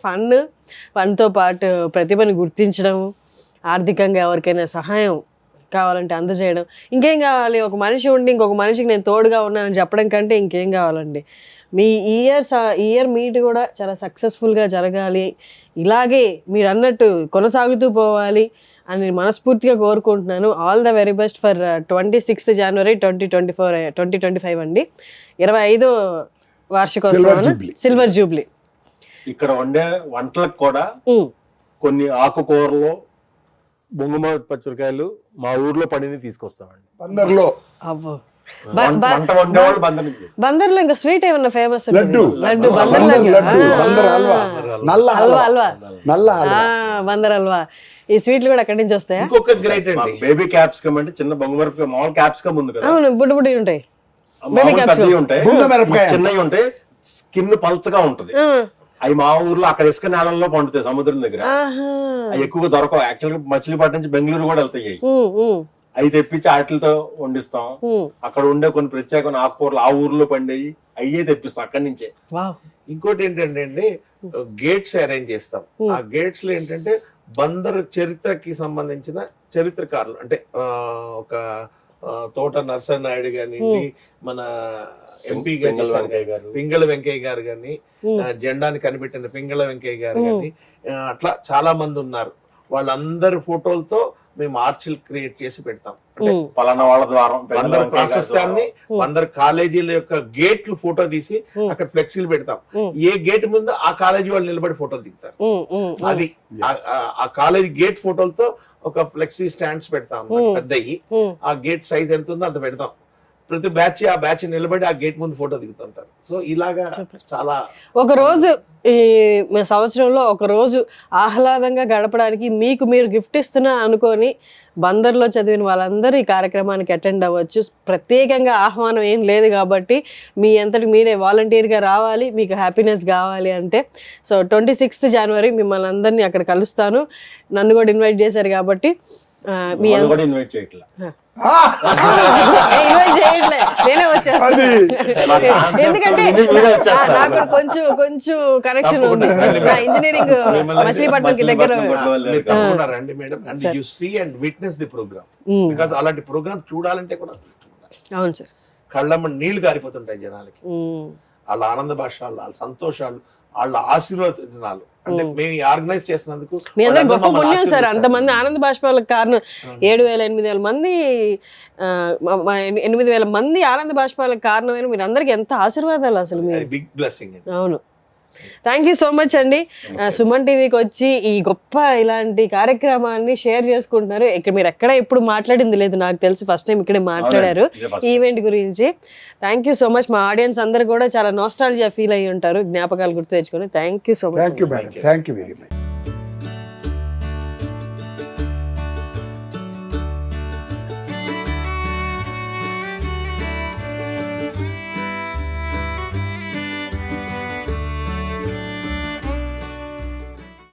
ఫన్తో పాటు ప్రతిభను గుర్తించడం, ఆర్థికంగా ఎవరికైనా సహాయం కావాలంటే అందజేయడం, ఇంకేం కావాలి? ఒక మనిషి ఉండి ఇంకొక మనిషికి నేను తోడుగా ఉన్నానని చెప్పడం కంటే ఇంకేం కావాలండి? మీ ఇయర్ మీట్ కూడా చాలా సక్సెస్ఫుల్గా జరగాలి, ఇలాగే మీరు అన్నట్టు కొనసాగుతూ పోవాలి అని మనస్ఫూర్తిగా కోరుకుంటున్నాను. All the very best for 26 జనవరి 2025 అండి, 25వ వార్షికోత్సవం, సిల్వర్ జూబ్లీ. ఇక్కడ వండే వంటలకు కూడా కొన్ని ఆకుకూరలు, బొంగుమామిడి పచ్చిమిరకాయలు మా ఊర్లో పండిని తీసుకొస్తామండి. బందర్లో అవ్వ వంట వండేవాళ్ళు బందర్ నుంచి. బందర్లో ఇంకా స్వీట్ ఏమన్నా ఫేమస్? లడ్డు, బందర్ బందర్ హల్వా, నల్ల హల్వా, బందర్ హల్వా. ఈ స్వీట్లు కూడా అక్కడి నుంచి వస్తాయా? ఇంకొక గ్రేట్ అండి, బేబీ క్యాప్సికమ్ అంటే చిన్న బొంగుమిరపకాయ, మామూలు క్యాప్సికమ్ ఉంది కదా, అవును, బుడ్డి బుడ్డి ఉంటాయి, పెద్దవి ఉంటాయి, బుంగ మిరపకాయ చిన్నవి ఉంటాయి, స్కిన్ పల్చగా ఉంటది. అవి మా ఊర్లో అక్కడ ఇసుక నేలల్లో పండుతాయి, సముద్రం దగ్గర. అవి ఎక్కువగా దొరకవు. యాక్చువల్ గా మచిలీపట్నం నుంచి బెంగళూరు కూడా వెళ్తాయి. అవి తెప్పించి వాటితో వండిస్తాం. అక్కడ ఉండే కొన్ని ప్రత్యేకమైన ఆకుకూరలు ఆ ఊర్లో పండేవి అయ్యే తెప్పిస్తాం అక్కడి నుంచే. ఇంకోటి ఏంటంటే అండి, గేట్స్ అరేంజ్ చేస్తాం. ఆ గేట్స్ లో ఏంటంటే బందర్ చరిత్రకి సంబంధించిన చరిత్రకారులు, అంటే ఒక తోట నరసనాయుడు కానివ్వండి, మన ఎంపీ పింగళ వెంకయ్య గారు కానీ, జెండాని కనిపెట్టిన పింగళ వెంకయ్య గారు కానీ, అట్లా చాలా మంది ఉన్నారు. వాళ్ళందరి ఫోటోలతో మేము ఆర్చిల్ క్రియేట్ చేసి పెడతాం. అంటే పలానా వాళ్ళ ద్వారా బందర్ ప్రాశస్త్యాన్ని, బందర్ కాలేజీల యొక్క గేట్లు ఫోటో తీసి అక్కడ ఫ్లెక్సీలు పెడతాం. ఏ గేట్ ముందు ఆ కాలేజీ వాళ్ళు నిలబడి ఫోటోలు దిగుతారు. అది ఆ కాలేజీ గేట్ ఫోటోలతో ఒక ఫ్లెక్సీ స్టాండ్స్ పెడతాం పెద్దయి. ఆ గేట్ సైజ్ ఎంత ఉందో అంత పెడతాం. ప్రతి బ్యాచ్ ఆ బ్యాచ్ నిలబడి ఆ గేట్ ముందు ఫోటో దిగుతుంటారు. సో ఇలాగా చాలా ఒక రోజు ఈ సంవత్సరంలో ఒక రోజు ఆహ్లాదంగా గడపడానికి మీకు మీరు గిఫ్ట్ ఇస్తున్నా అనుకొని బందర్లో చదివిన వాళ్ళందరూ ఈ కార్యక్రమానికి అటెండ్ అవ్వచ్చు. ప్రత్యేకంగా ఆహ్వానం ఏం లేదు కాబట్టి మీ అంతటి మీరే వాలంటీర్గా రావాలి, మీకు హ్యాపీనెస్ కావాలి అంటే. సో 26 జనవరి మిమ్మల్ని అందరినీ అక్కడ కలుస్తాను. నన్ను కూడా ఇన్వైట్ చేశారు కాబట్టి మీ ఇన్వైట్ చేయట్లా, నేనే వచ్చేస్తాను. ఎందుకంటే నాకు కొంచెం కనెక్షన్ ఉంది, నా ఇంజనీరింగ్ మచిలీపట్నంకి దగ్గర. రండి madam, and you see and witness the programme. Because అలాంటి ప్రోగ్రామ్ చూడాలంటే కూడా అవును సార్, కళ్ళమ్మ నీళ్లు గారిపోతుంటాయి జనాలకి. వాళ్ళ ఆనంద భాషలు, వాళ్ళ సంతోషాలు, వాళ్ళ ఆశీర్వచనాలు. అంటే మేము ఆర్గనైజ్ చేసినందుకు మీ అందరూ గొప్ప పుణ్యం సార్. అంతమంది ఆనంద బాష్పాలకు కారణం 7,000-8,000 మంది, 8,000 మంది ఆనంద బాష్పాలకు కారణమైన మీరు అందరికి ఎంత ఆశీర్వాదాలు అసలు. Big blessing. అవును, థ్యాంక్ యూ సో మచ్ అండి. సుమన్ టీవీకి వచ్చి ఈ గొప్ప ఇలాంటి కార్యక్రమాన్ని షేర్ చేసుకుంటున్నారు. ఇక్కడ మీరు ఎక్కడ ఎప్పుడు మాట్లాడింది లేదు నాకు తెలిసి, ఫస్ట్ టైం ఇక్కడే మాట్లాడారు ఈవెంట్ గురించి. Thank you so much. మా ఆడియన్స్ అందరు కూడా చాలా నోస్టాల్జియా ఫీల్ అయ్యి ఉంటారు, జ్ఞాపకాలు గుర్తు తెచ్చుకొని. Thank you so much. Thank you very much.